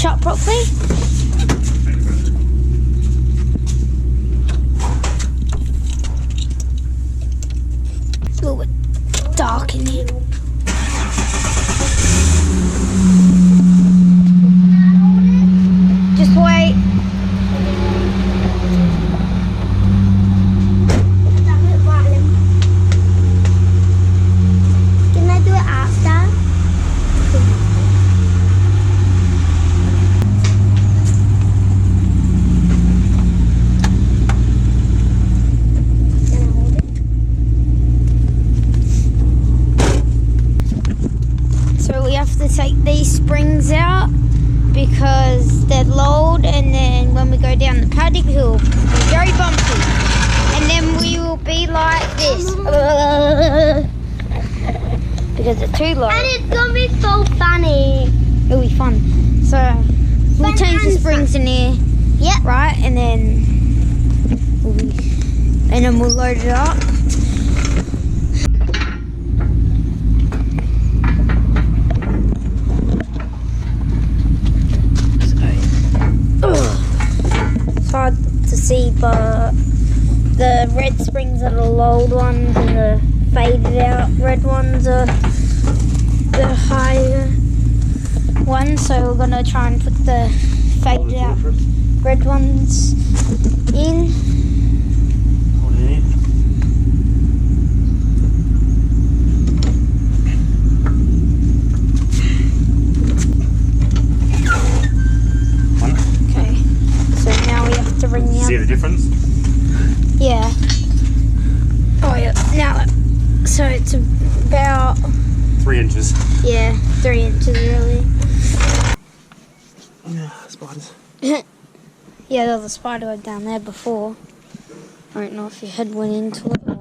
up properly. It's a little bit dark in here. Just wait. Can I do it after? So we have to take these springs out because they're lowered, and then when we go down the paddock hill, it's very bumpy, and then we will be like this because they're too low. And it's gonna be so funny. It'll be fun. So we'll change the springs in here. Yep. Right, and then we'll load it up. It's hard to see, but the red springs are the lowered ones, and the faded out red ones are the higher ones. So we're gonna try and put the faded out red ones in. See the difference? Yeah. Oh yeah. Now, so it's about 3 inches. Yeah, 3 inches really. Yeah, spiders. Yeah, there was a spider web down there before. I don't know if your head went into it or.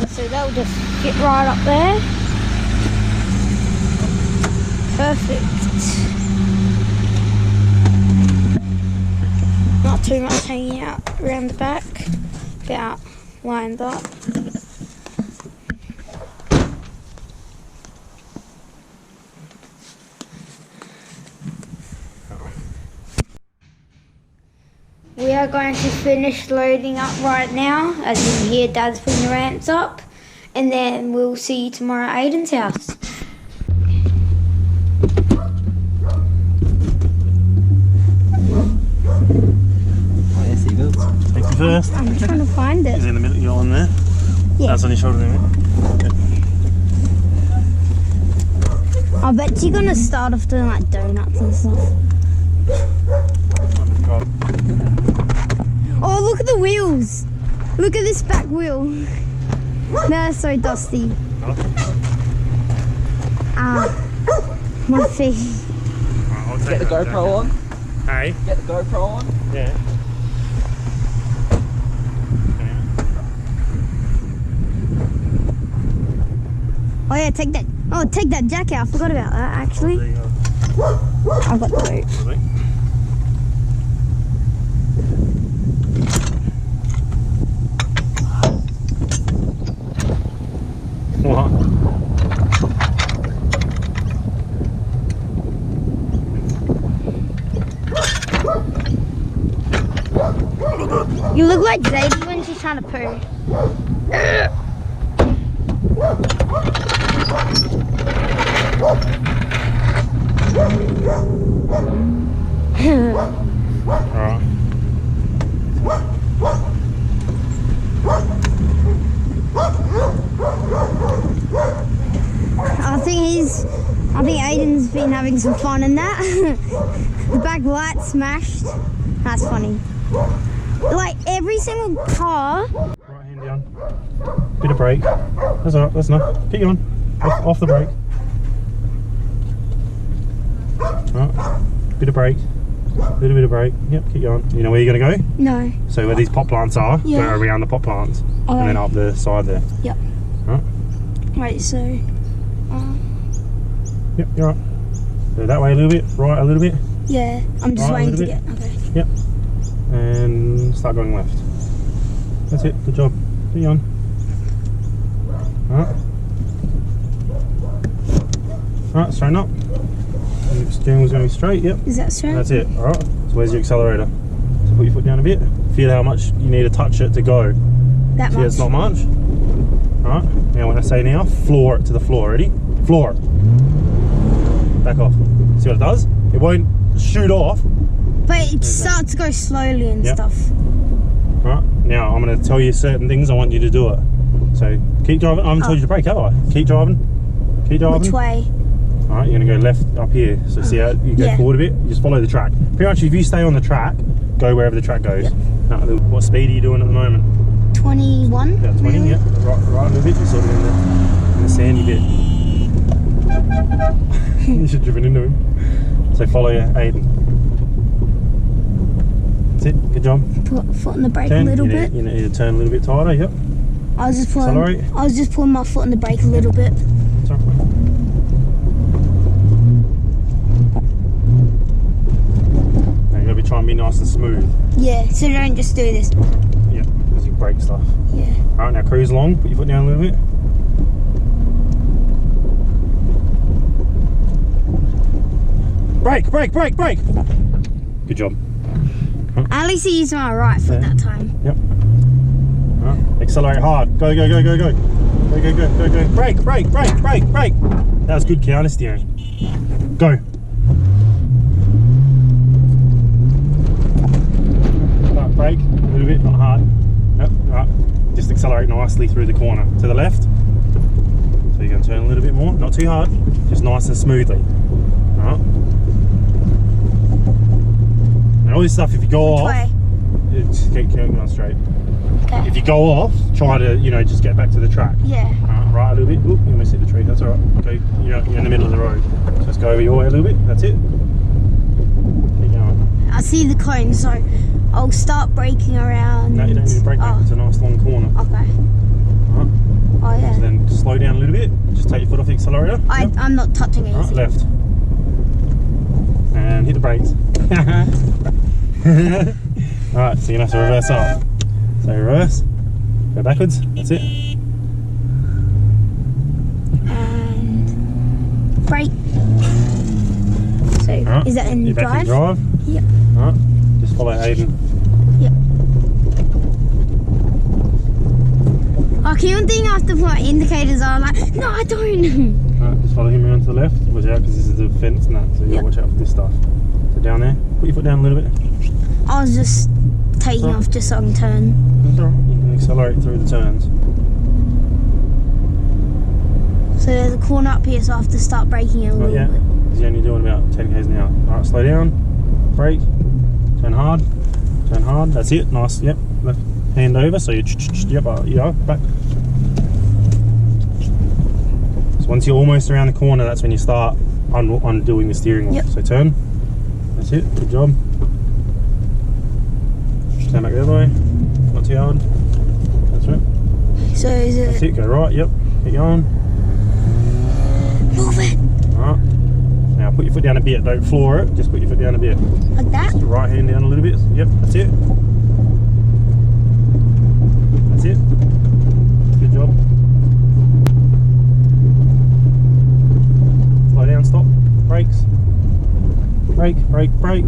So that'll just fit right up there. Perfect. Not too much hanging out around the back. About lined up. We are going to finish loading up right now. As you can hear, Dad's putting the ramps up. And then we'll see you tomorrow at Aiden's house. Oh, yeah, seagulls. Take you first. I'm trying to find it. Is it in the middle? You're on there? Yeah. That's on your shoulder, isn't it? Okay. I bet you're going to start off doing like donuts and stuff. Oh, look at the wheels. Look at this back wheel. They're so dusty. Ah, my feet. Get the GoPro on. Hey? Get the GoPro on. Yeah. Oh yeah, take that. Oh, take that jack out. I forgot about that actually. There you go. I've got the boot. What? You look like Zadie when she's trying to poo. Alright. I think Aiden's been having some fun in that. The back light smashed. That's funny. Like every single car. Right hand down. Bit of brake. That's alright, that's enough. Keep going. Off the brake. Right. Bit of brake. Little bit of brake. Yep, keep going. You know where you're going to go? No. So where these pot plants are, Yeah. go around the pot plants. Oh. And then up the side there. Yep. Right. Right, so. Yep, you're right. Go that way a little bit, right a little bit. Yeah, I'm just Right, a waiting to little get. Okay. Yep. And start going left. That's it, good job. Keep on. Alright. Alright, straighten up. Your steering wheel's going to be straight, yep. Is that straight? That's it, alright. So where's your accelerator? So put your foot down a bit. Feel how much you need to touch it to go. That See, much. it's not much. Alright, now when I say now, floor it to the floor, ready? Floor it. Back off. See what it does? It won't shoot off. But it starts to go slowly and Yep. stuff. Right, now I'm going to tell you certain things, I want you to do it. So keep driving. I haven't told you to brake, have I? Keep driving. Keep driving. Which way? Alright, you're going to go left up here. So see how you go Yeah. forward a bit? You just follow the track. Pretty much if you stay on the track, go wherever the track goes. Yep. Now, what speed are you doing at the moment? 21. About 20, maybe? yeah. Right a little bit, just sort of in the sandy bit. You should have driven into him. So follow your Aiden. That's it, good job. Put foot on the brake Turn. a little You bit. need to turn a little bit tighter, yep. I was just Accelerate. putting my foot on the brake a little bit. That's all right. Now you gotta be trying to be nice and smooth. Yeah, so don't just do this. Yeah, because you brake stuff. Yeah. Alright, now cruise along, put your foot down a little bit. Brake, brake, brake, brake! Good job. At least I used my right foot that time. Yep. Alright, accelerate hard. Go, go, go, go, go. Go, go, go, go, go. Brake, brake, brake, brake, brake. That was good counter steering. Go. Right, brake, a little bit, not hard. Yep, right. Just accelerate nicely through the corner. To the left. So you're going to turn a little bit more. Not too hard, just nice and smoothly. Alright. Now all this stuff, if you go Which off, way? just keep going straight. Okay. If you go off, try to, just get back to the track. Yeah. Right a little bit. Oop, you almost hit the tree. That's alright. Okay, you're in the middle of the road. So just go over your way a little bit. That's it. Keep going. I see the cone, so I'll start braking around. No, you don't need to brake back. It's a nice long corner. Okay. Alright. Oh yeah. So then slow down a little bit. Just take your foot off the accelerator. Yep. I'm not touching Alright, anything. left. And hit the brakes. Alright, so you're going to have to reverse up. So reverse. Go backwards. That's it. And brake. So Alright, is that in you're back in drive? drive. Yep. Alright, just follow Aiden. Yep. I keep on thinking I have to put my indicators on. I'm like, no, I don't. Alright, just follow him around to the left. Watch out because this is the fence and that, so you gotta watch out for this stuff. So down there, put your foot down a little bit. I was just taking off just so I can turn. That's alright, you can accelerate through the turns. So there's a corner up here, so I have to start braking it a little Yeah, bit. because you're only doing about 10 k's an hour. Alright, slow down, brake, turn hard, that's it, nice, yep, left hand over, so you back. So once you're almost around the corner, that's when you start undoing the steering wheel. Yep. So turn, that's it, good job. Turn back the other way, not too hard, that's right. So is That's it? it, go right, yep, keep going. Move it. Alright, now put your foot down a bit, don't floor it, just put your foot down a bit. Like that? Just the right hand down a little bit, yep, that's it. That's it. Good job. Slow down, stop, brakes. Brake, brake, brake.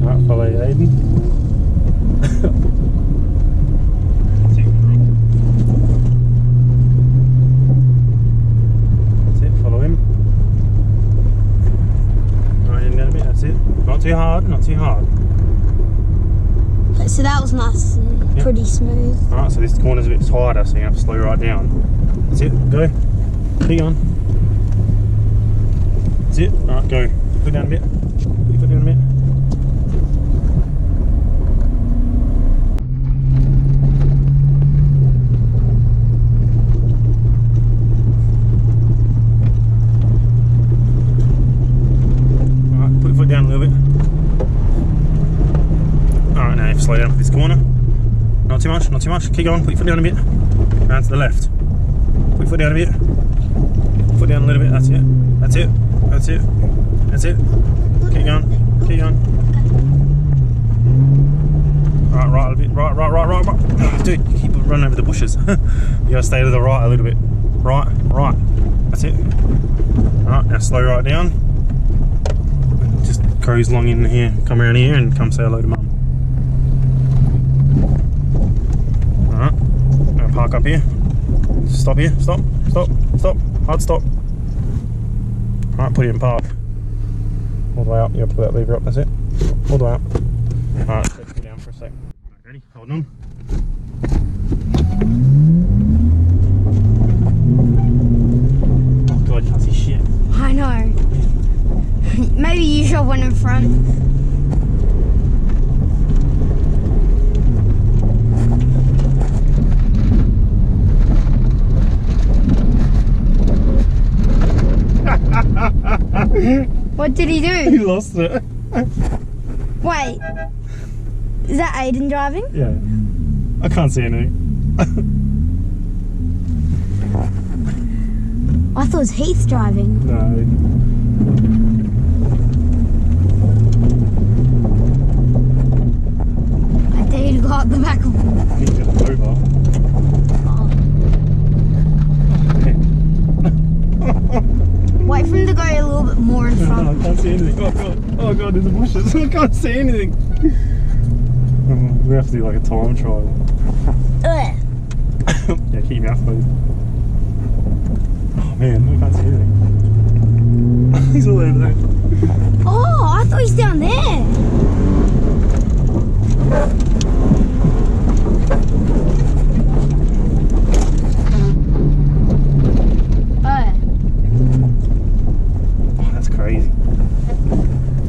Right, follow Aiden. That's it, follow him. Right, in down a bit, that's it. Not too hard, not too hard. So that was nice and Yep. pretty smooth. Alright, so this corner's a bit tighter, so you have to slow right down. That's it, go. Keep on. That's it. Alright, go. Put down a bit. Put your foot down a bit. Alright, put your foot down a little bit. slow down for this corner. Not too much, not too much. Keep going, put your foot down a bit. Round to the left. Put your foot down a bit. Foot down a little bit, that's it. That's it. That's it. That's it. Keep going, keep going. Right a bit. Right. Dude, you keep running over the bushes. You gotta stay to the right a little bit. Right. That's it. Alright, now slow right down. Just cruise along in here, come around here and come say hello to Mum. Alright, I'm gonna park up here. Stop here, stop. Hard stop. Alright, put it in park. All the way up, you gotta pull that lever up, that's it. All the way up. Alright, let's go down for a sec. Ready? Hold on. Oh god, you can't see shit. I know. Maybe you should have one in front. What did he do? He lost it. Wait. Is that Aiden driving? Yeah. I can't see anything. I thought it was Heath driving. No. I dare you to go up the back of him. He's just over. Wait for him to go a little bit more in front. I can't see anything. Oh god, there's the bushes. I can't see anything. We have to do like a time trial. Ugh. Yeah, keep your mouth closed. Oh man, I can't see anything. He's all over there. Oh, I thought he's down there. Oh, that's crazy.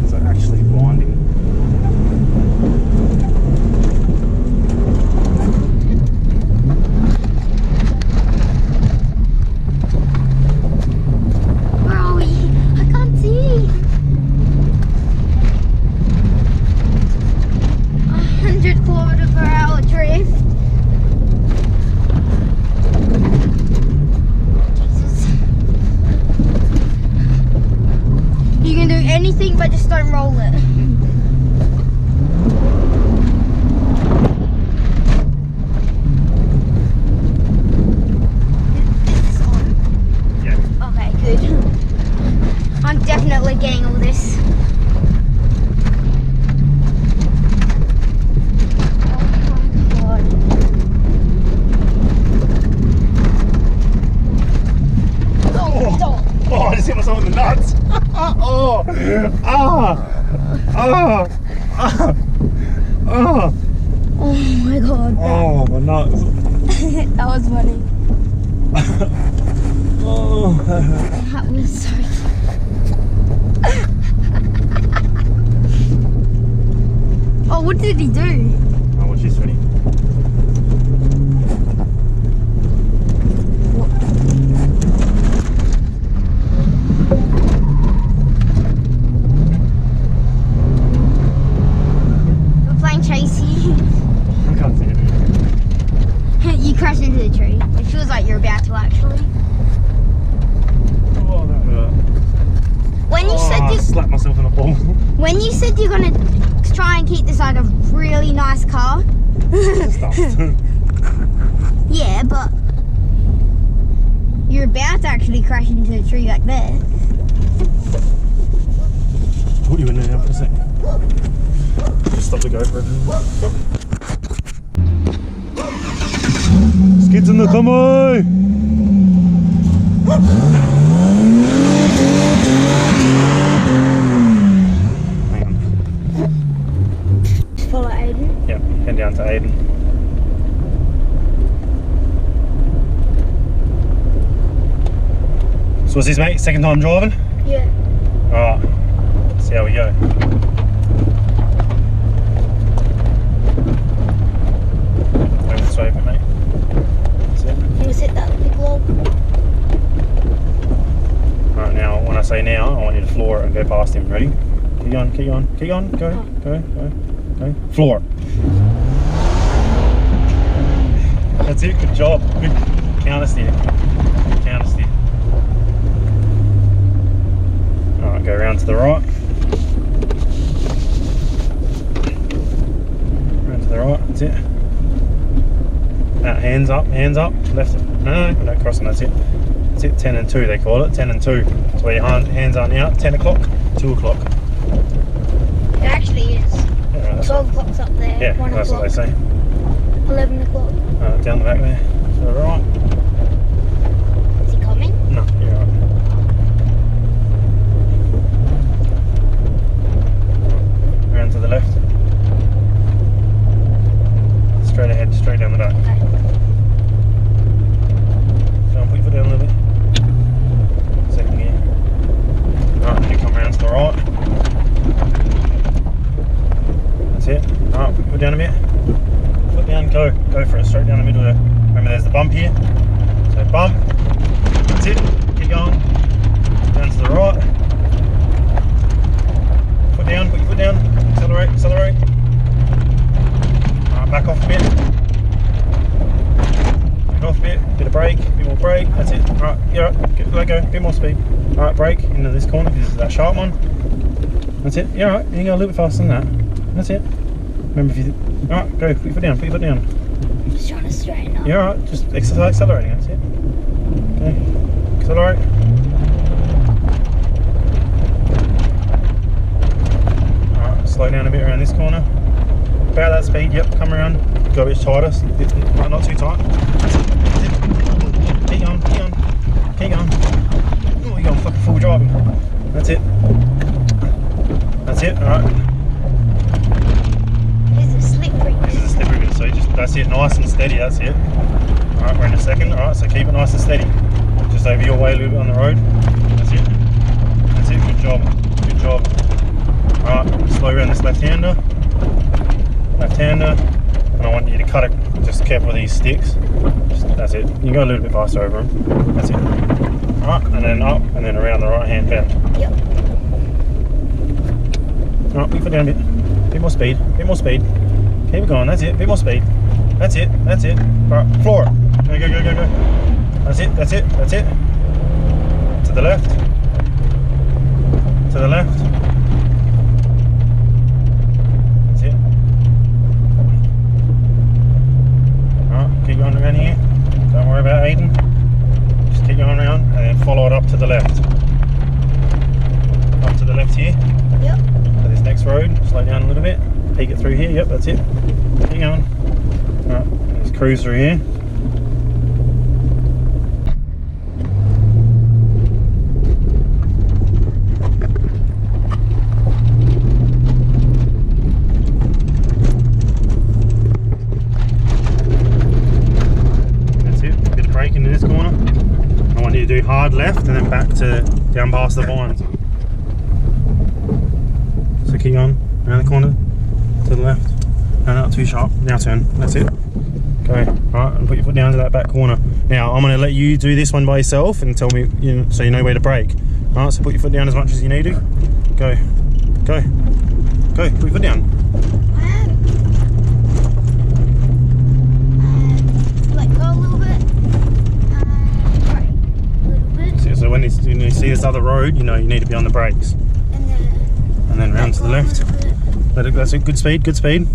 It's like actually blinding. Where are we? I can't see. 100 km/h drift. Jesus. You can do anything but just don't roll it. Is this on? Yeah. Okay, good. I'm definitely getting all this. Oh my god. Oh, I just hit myself in the nuts. Oh my god. Oh, my nuts. That was funny. Oh. That was so Oh, what did he do? Oh, watch this, ready? We're playing chasey. I can't see anything. You crashed into the tree. It feels like you're about to actually. Oh, that hurt. When you said I you slapped myself in the ball. when you said you're gonna try and keep this like a really nice car. Stuffed. Yeah, but you're about to actually crash into a tree like there. Put you in there for a second. Just stop the GoPro. Skids in the combo! Hang on. Follow Aiden. Yep, head down to Aiden. So what's this, mate? Second time driving? Yeah. Alright, see how we go. Over this way a bit, mate. That's it. You wanna sit that big log? Alright, now when I say now, I want you to floor it and go past him. Ready? Keep going, keep going, keep going, go, go, go. Okay, floor. That's it, good job. Good counter steer. Counter steer. Alright, go around to the right. Around to the right, that's it. Now, hands up, left. No, no crossing, that's it. That's it, 10 and 2 they call it, 10 and 2. That's where your hands are now, 10 o'clock, 2 o'clock. It actually is. Yeah, 12 o'clock's up there. yeah, 1 that's o'clock. what they say. 11 o'clock. Down the back there, to the right. Is he coming? No, you're right. Around to the left. Straight ahead, straight down the back. Okay. Go on, put your foot down a little bit. Second gear. Alright, then you come around to the right. That's it. Alright, put your foot down a bit. Foot down, go for it, straight down the middle there. Remember there's the bump here. So bump. That's it. Keep going. Down to the right. Foot down, put your foot down. Accelerate, accelerate. Alright, back off a bit. Back off a bit of brake, bit more brake, that's it. Alright, you're right, let go, bit more speed. Alright, brake into this corner, this is that sharp one. That's it, you're right, you can go a little bit faster than that. That's it. Remember if you, alright, go, put your foot down, put your foot down. Just trying to straighten up. You're alright, just accelerating, that's it. Okay, accelerate. Alright, slow down a bit around this corner. About that speed, yep, come around. Go a bit tighter, not too tight. That's it. Keep going, keep going, keep going. Oh, you're going fucking full driving. That's it. That's it, alright. This is a slippery. This is a slippery bit, so just, that's it, nice and steady, that's it. Alright, we're in a second, alright, so keep it nice and steady. Just over your way a little bit on the road. That's it. That's it, good job, good job. Alright, slow around this left-hander. Left-hander, and I want you to cut it, just careful with these sticks. That's it, you can go a little bit faster over them. That's it. Alright, and then up, and then around the right-hand bend. Yep. Alright, put your foot down a bit. Bit more speed, bit more speed. Keep it going, that's it, bit more speed. That's it, that's it. Alright, floor it. Go, go, go, go, go. That's it, that's it, that's it. To the left. To the left. That's it. Alright, keep going around here. Don't worry about Aiden. Just keep going around and then follow it up to the left. Up to the left here. Yep. So this next road, slow down a little bit. Peek it through here, yep, that's it. Keep going. Alright, just cruise through here. Into this corner. I want you to do hard left and then back to down past the vines. So keep on around the corner to the left. No, not too sharp. Now turn. That's it. Go. Alright, and put your foot down to that back corner. Now I'm going to let you do this one by yourself and tell me, so you know where to brake. Alright, so put your foot down as much as you need to. Go. Go. Go. Put your foot down. So when you see this other road, you know you need to be on the brakes. And then round to the left. Let it, that's it, good speed, good speed.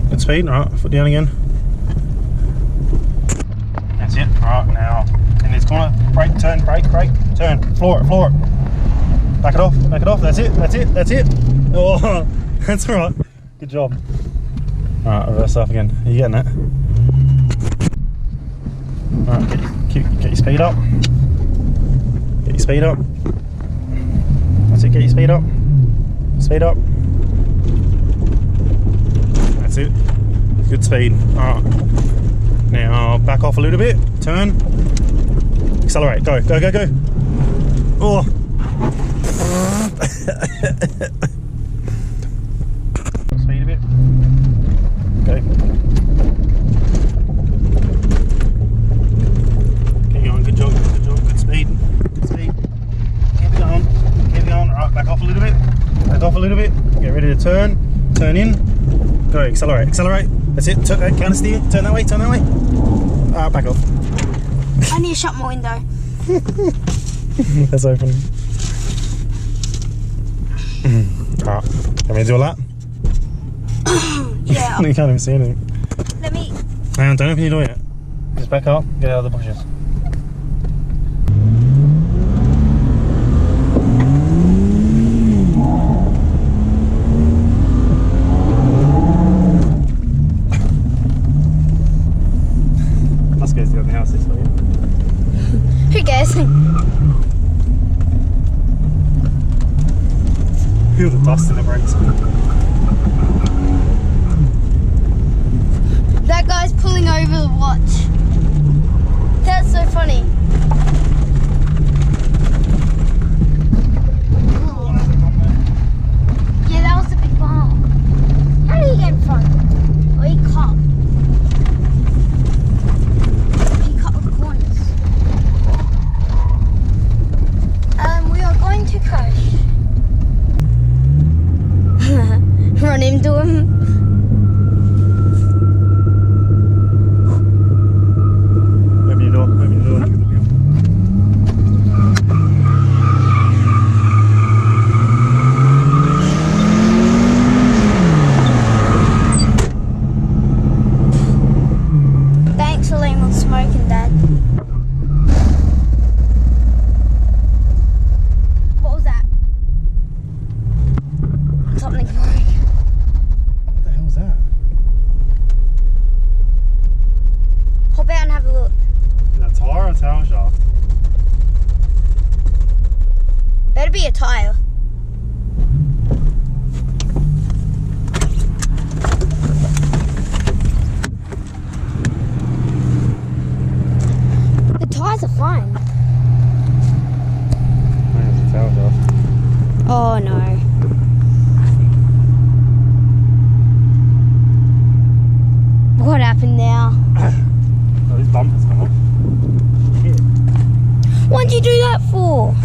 Good speed, alright, foot down again. That's it, alright, now in this corner, brake, turn, brake, turn, floor it. Back it off, that's it, that's it, that's it. Oh, that's alright, good job. Alright, reverse off again, are you getting that? Alright, get your speed up. Get your speed up. That's it, get your speed up. Speed up. That's it. Good speed. Alright. Now back off a little bit. Turn. Accelerate. Go, go, go, go. Oh. Speed a bit. Okay. Keep going. Good job. Good job. Good speed. Good speed. Keep it going. Keep it going. Alright, back off a little bit. Back off a little bit. Get ready to turn. Turn in. Go, accelerate, accelerate. That's it. Counter steer. Turn that way, turn that way. Back off. I need to shut my window. That's open. Alright, can we do a lap? Yeah. You can't even see anything. Let me. Hang on, don't open your door yet. Just back up, get out of the bushes. Must go to the other house this way. Who cares? Feel the dust in the brakes. That guy's pulling over the watch. That's so funny. Yeah, that was the big bomb. How did he get in front? Oh, he cut. He cut the corners. We are going to crash. Run into him. Open your door, look at the wheel. Thanks for letting us smoking, Dad. What was that? Something broke. What the hell was that? Hop out and have a look. Is that a tire or a tail shaft? Better be a tire. The tires are fine. I think it's a tail shaft. Oh no. What happened now? Oh, this bumper's come off. What'd you do that for?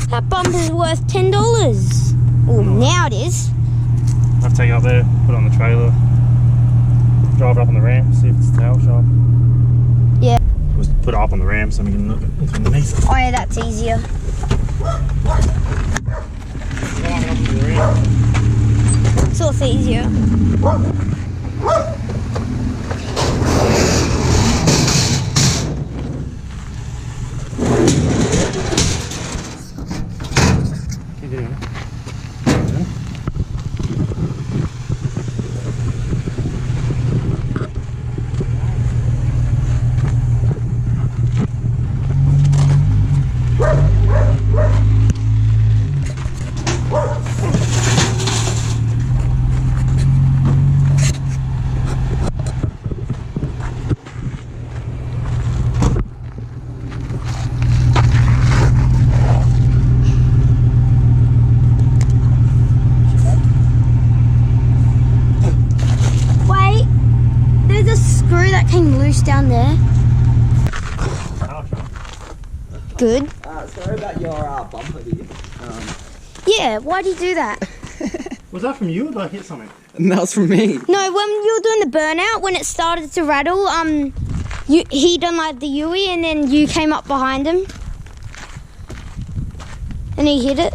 That bumper's worth $10. Well, now it is. I'll take it up there, put it on the trailer, drive it up on the ramp, see if it's a tail shaft. Yeah. Just put it up on the ramp so we can look underneath it. Oh yeah, that's easier. Drive it up to the ramp. It's also easier. Keep doing it. Wait, there's a screw that came loose down there. Tail shaft. Good. Sorry about your bumper here. Yeah, why'd you do that? Was that from you or did I hit something? And that was from me. No, when you were doing the burnout, when it started to rattle, he done like the Yui and then you came up behind him. And he hit it.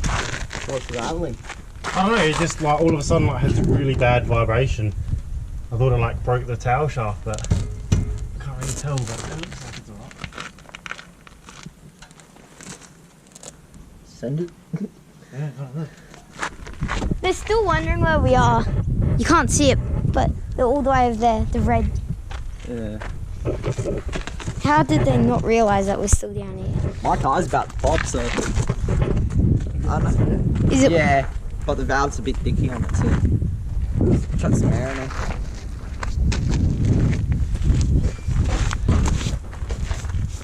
What's rattling? I don't know, it just like all of a sudden like had a really bad vibration. I thought it like broke the tail shaft, but I can't really tell, but it looks like it's alright. Send it. Yeah, I don't know. They're still wondering where we are. You can't see it, but they're all the way over there, the red. Yeah. How did they not realise that we're still down here? My car's about to pop, so. I don't know. Is it? Yeah, but the valve's a bit dicky on it, so. Chuck some air in it.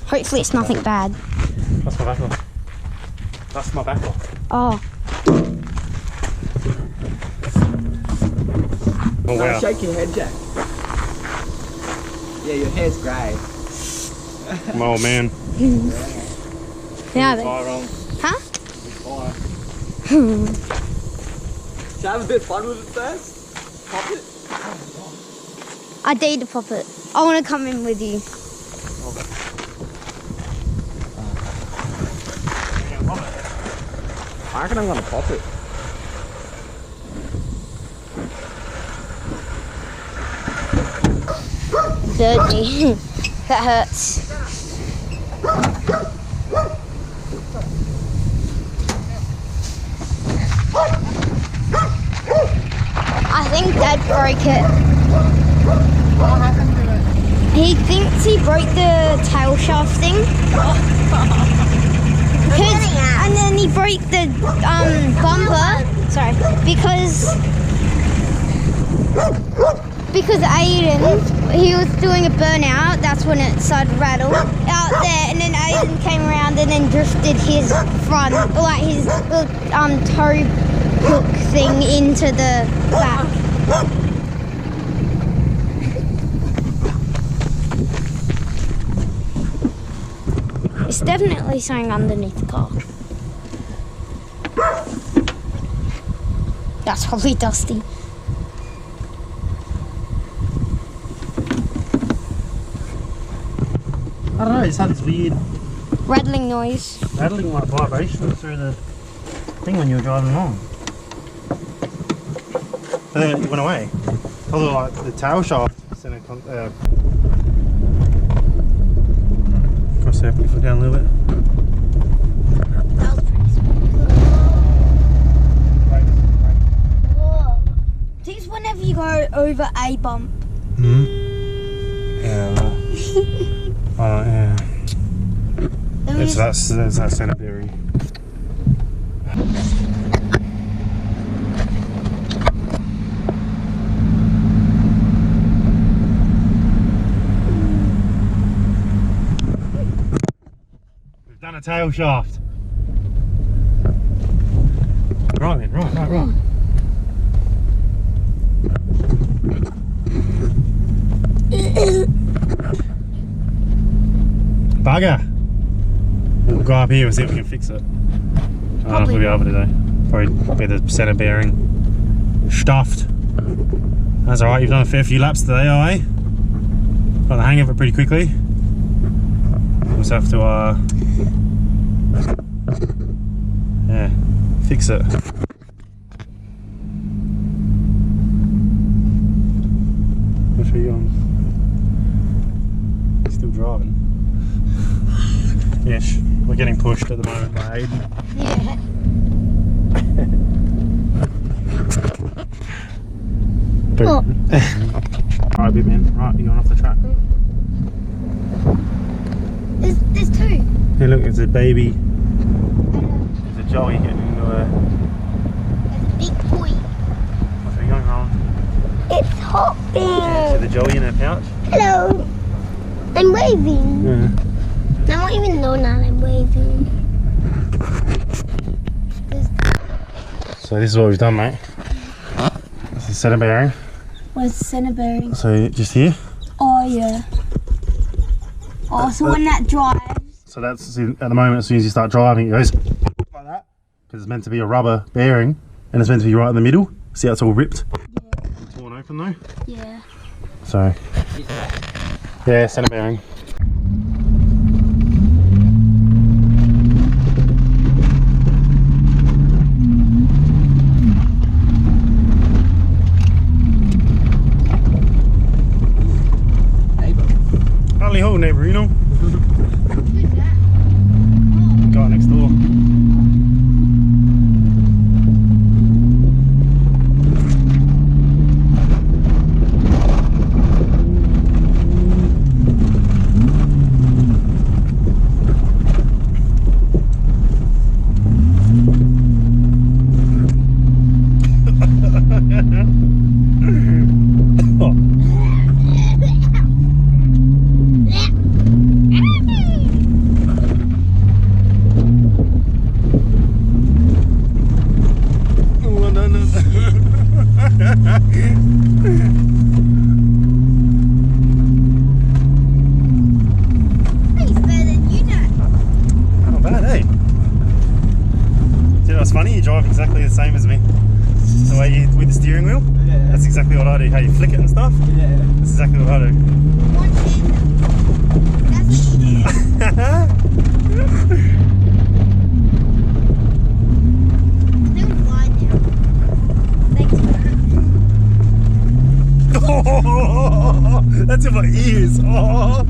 Hopefully it's nothing bad. That's my back off. That's my back off. Oh, Oh wow. Shake your head, Jack. Yeah, your hair's grey. My old man. now then. Fire on. Huh? Fire. Should I have a bit of fun with it first? Pop it. I dare to pop it. I want to come in with you. I reckon I'm gonna pop it. Dirty. That hurts. I think Dad broke it. What happened to it? He thinks he broke the tail shaft thing. And then he broke the bumper. Sorry, because Aiden, he was doing a burnout. That's when it started to rattle out there, and then Aiden came around and then drifted his front, like his toe hook thing into the back. It's definitely something underneath the car. That's probably dusty. I don't know, it's had this weird Rattling noise. rattling like vibration through the thing when you were driving along. And then it went away. Although like the tail shaft sent a cross there, put your foot down a little bit. That was pretty small. These whenever you go over a bump. Yeah, right. Oh yeah. That's that centre bearing. We've done a tail shaft. Right then, right. Bugger! We'll go up here and see if we can fix it. I don't know if we'll be able to today. Probably be the centre bearing stuffed. That's alright, you've done a fair few laps today, eh? Got the hang of it pretty quickly. We'll just have to yeah, fix it. Which are you on? Still driving. Yes, we're getting pushed at the moment by Aiden. Yeah. Boom. Right, bit man. Right, you're going off the track. There's two. Hey, look, it's a baby. There's a Joey getting into a. There's a big boy. What's going on? It's hopping. Yeah, so the Joey in her pouch. Hello. I'm waving. Yeah. I don't even know now I'm waving. So this is what we've done, mate. This is centre bearing. Where's the centre bearing? So just here. Oh yeah. Oh, so when that drives. So that's at the moment. As soon as you start driving, it goes like that because it's meant to be a rubber bearing, and it's meant to be right in the middle. See how it's all ripped? Yeah. Torn open though. Yeah. So yeah, centre bearing. Hardly ho, neighbour, you know. Guy next door. Not bad, eh? You know what's funny? You drive exactly the same as me. Just The way you with the steering wheel? Yeah. That's exactly what I do. How you flick it and stuff? Yeah. That's exactly what I do. One hand. That's I'm flying now. Thanks for that. Oh, that's in my ears. Oh.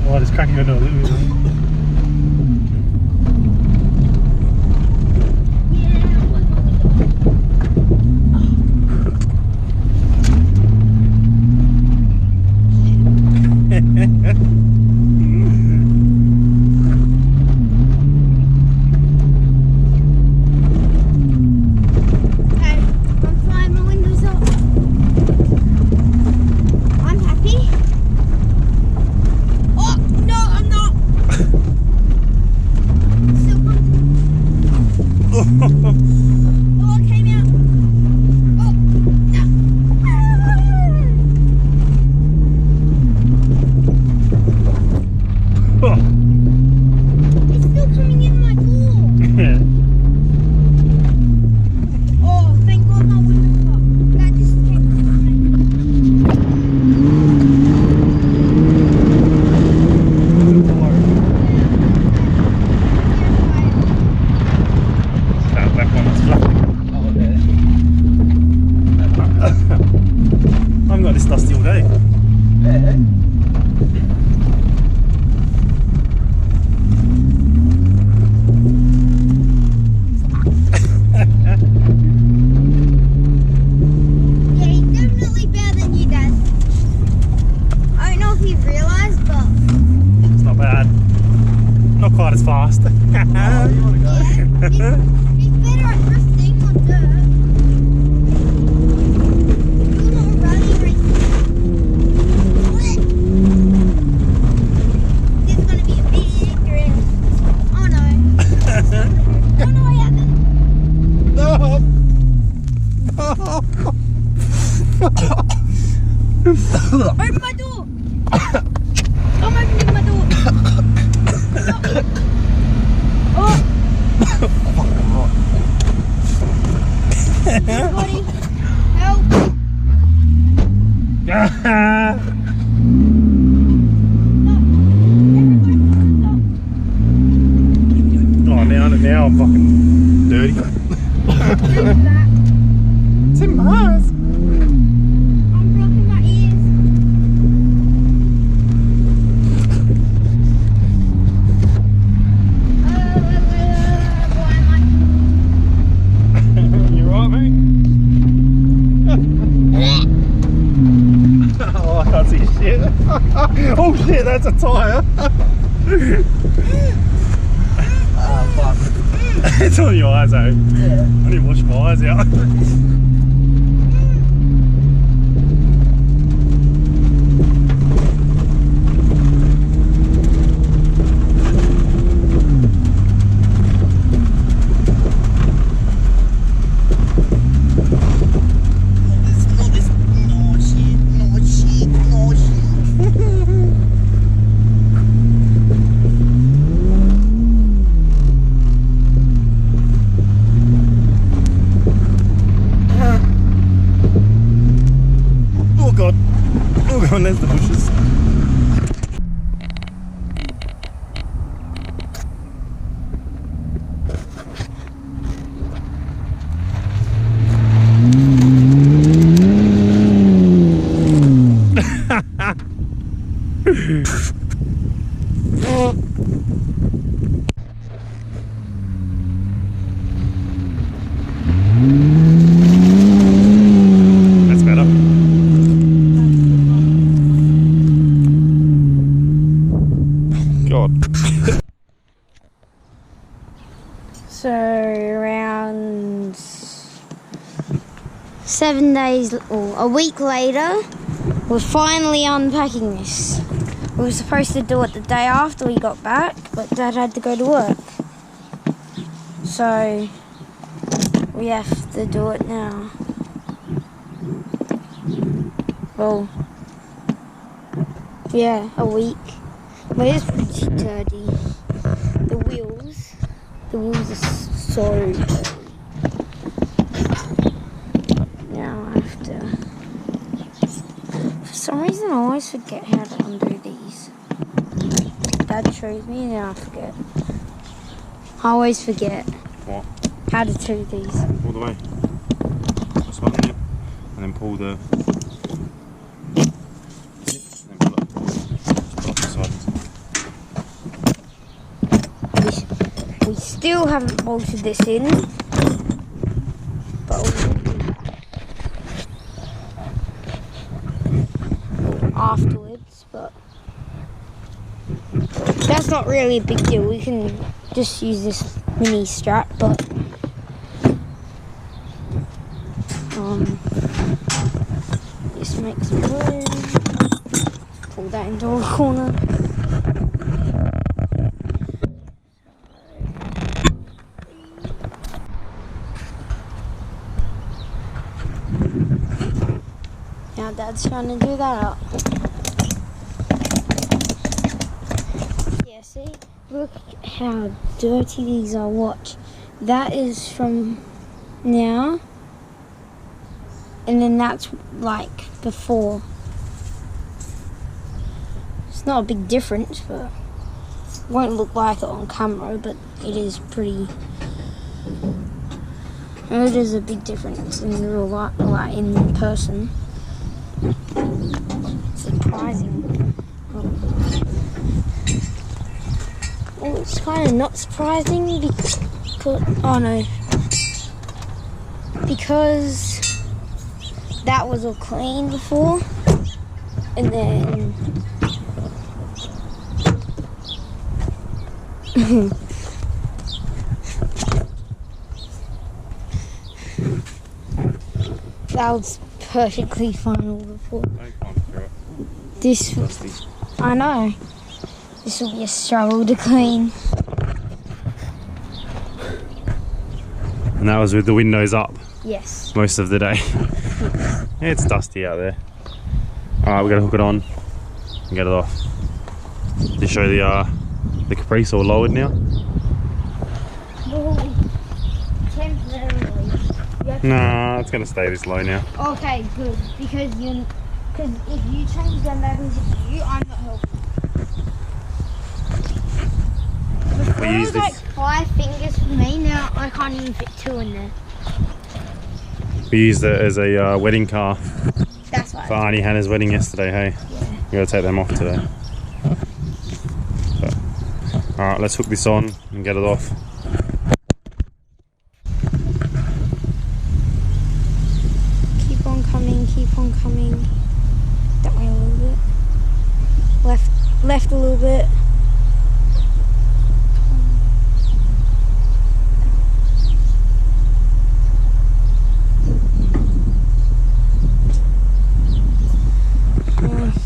Oh, just cracking into a little bit. Okay, I'm flying my windows up. I'm happy. Oh, no, I'm not. Still coming. Oh, it came out. Oh, no. Oh. It's still coming in my door. Yeah. Oh, thank God my window's up. That just came That black one was fluffy. Oh, yeah. I haven't got this dusty all day. Yeah. Yeah, he's definitely better than you, Dad. I don't know if you've realised, but It's not bad. Not quite as fast. Oh, you want to go? yeah, he's better at drifting on dirt. You're not rally racing. This is gonna be a big drift. Oh no. Oh no, I haven't. No. Open my door! I'm opening my door! Oh! Buddy, help! No, Oh, now I'm fucking dirty. everybody that. It's in Mars. I'm blocking my ears. Why am You right, mate? Oh, I can't see shit. Oh shit, that's a tyre. Ah, fuck. It's on your eyes, eh? Yeah. I need to wash my eyes out. Oh god. Oh god, there's the bushes. That's better. God. So around 7 days or a week later, we're finally unpacking this. We were supposed to do it the day after we got back, but Dad had to go to work. So we have to do it now. Well, Yeah, a week. But it's pretty dirty. The wheels are so dirty. Now I have to... For some reason I always forget how to undo these. Dad shows me and then I forget. I always forget. What? How to do these. All the way. This one here. And then pull the... And then pull up. Just pull off the sides. We still haven't bolted this in. But we'll do that afterwards, but that's not really a big deal. We can just use this mini strap, but just make some room. Pull that into a corner. Now Dad's trying to do that up. Yeah, see? Look how dirty these are. Watch. That is from now. And then that's like before. It's not a big difference, but it won't look like it on camera, but it is pretty... It is a big difference in real life, like in person. Surprising. Well, it's kind of not surprising because... Oh no. Because that was all clean before. And then... that was perfectly fine all before. This, I know. This will be a struggle to clean. And that was with the windows up. Yes. Most of the day. Yeah, it's dusty out there. Alright, we're gonna hook it on and get it off. Did you show the caprice all lowered now? Well, temporarily. Nah, it's gonna stay this low now. Okay, good. Because if you change them back into view, I'm not helping. Before We it use was like this. 5 fingers for me, now I can't even fit 2 in there. We used it as a wedding car That's why. for Auntie Hannah's wedding yesterday, hey? Yeah. We gotta take them off today. Alright, let's hook this on and get it off. Keep on coming. That way a little bit. Left a little bit.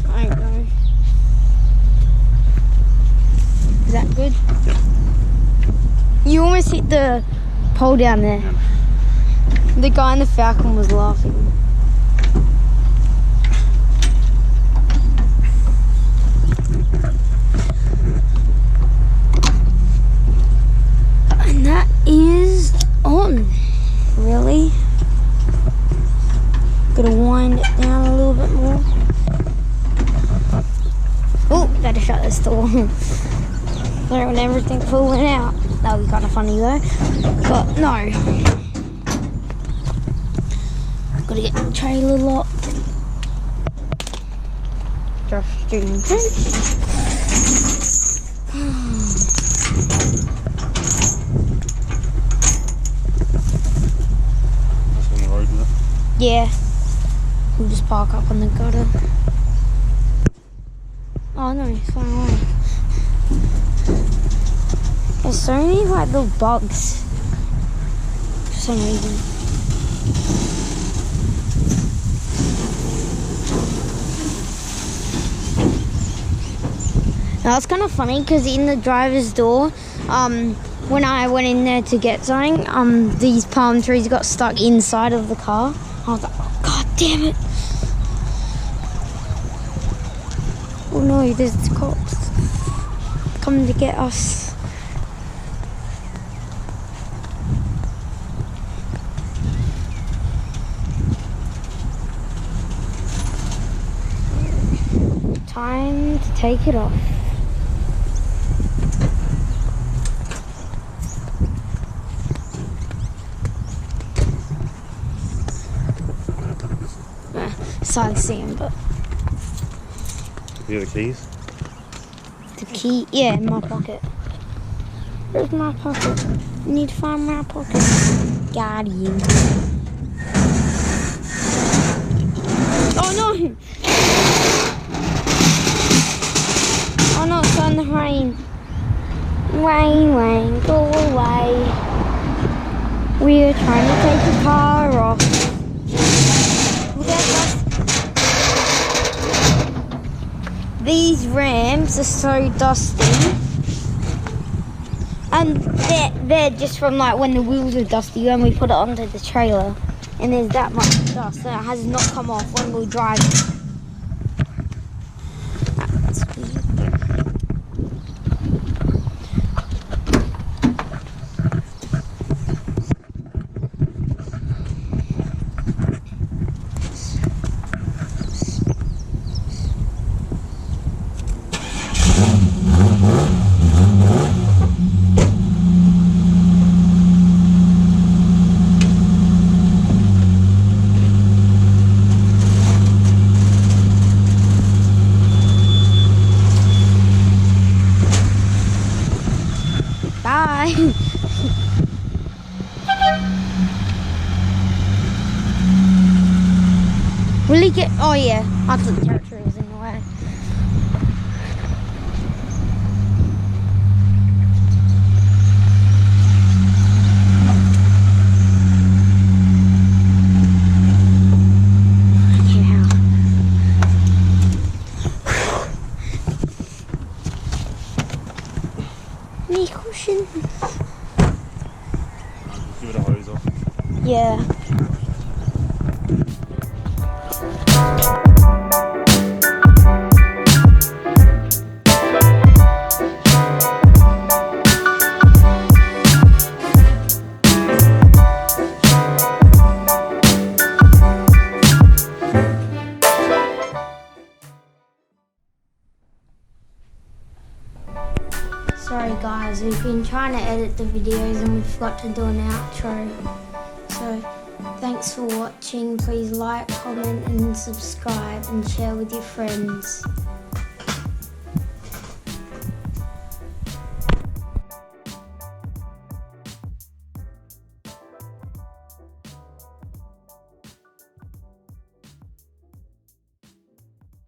I don't know. Is that good? Yep. You almost hit the pole down there. Yeah. The guy in the Falcon was laughing. And that is on, really. Gonna wind it down a little bit more. Oh, better shut this door. Don't want everything falling out. That would be kind of funny though. But no. Gotta get the trailer locked. Just doing this. That's on the road with it. Yeah. We'll just park up on the gutter. Oh no, it's flying away. There's so many like little bugs for some reason. Now it's kind of funny because in the driver's door, when I went in there to get something, these palm trees got stuck inside of the car. I was like, oh, God damn it. Oh no, there's the cops coming to get us. Time to take it off. It's hard to see him, but You have the keys? the key, yeah, in my pocket. Where's my pocket? Need to find my pocket. Got him. Oh no! Oh no, it's on the rain. Rain, rain, go away. We're trying to take the car off. Look at us. These ramps are so dusty. And they're just from like when the wheels are dusty when we put it onto the trailer. And there's that much dust that has not come off when we're driving. That's weird. Bye. Will he get? Oh yeah, I thought the territory was in the way. Any cushion? Give it a hose off. Yeah. Sorry guys, we've been trying to edit the videos and we forgot to do an outro. So thanks for watching. Please like, comment and subscribe and share with your friends.